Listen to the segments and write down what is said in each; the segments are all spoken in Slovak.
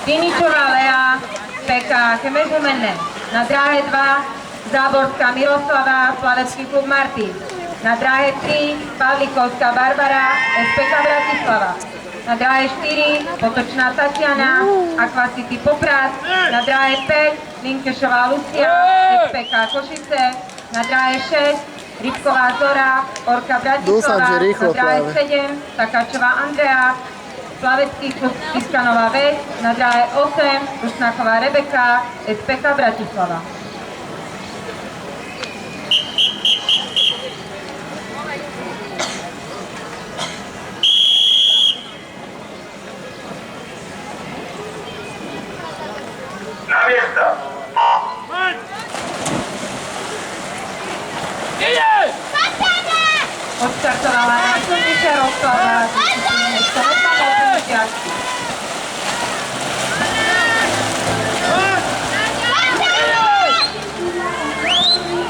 Diničová Lea, PK Chemezumene. Na dráhe 2 Záborská Miroslava, plavecký klub Martin. Na dráhe 3 Pavlikovská Barbara, SPK Bratislava. Na dráhe 4 Potočná Tatiana, Aquacity Poprad. Na dráhe 5 Linkešová Lucia, SPK Košice. Na dráhe 6 Rybková Zora, Orka Bratislava. Na dráhe 7 Takáčová Andrea, plavecký klub Tiskanová Ves. Na dráhe 8 Rusnáková Rebeka, SPK Bratislava. Na miesta! Odstartovala najsilnejšia rozklada disciplíny 100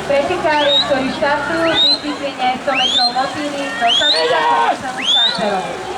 Pretekári, ktorí štartujú v disciplíne 100 metrov motýly, dosadili sa konečnému štarterovi.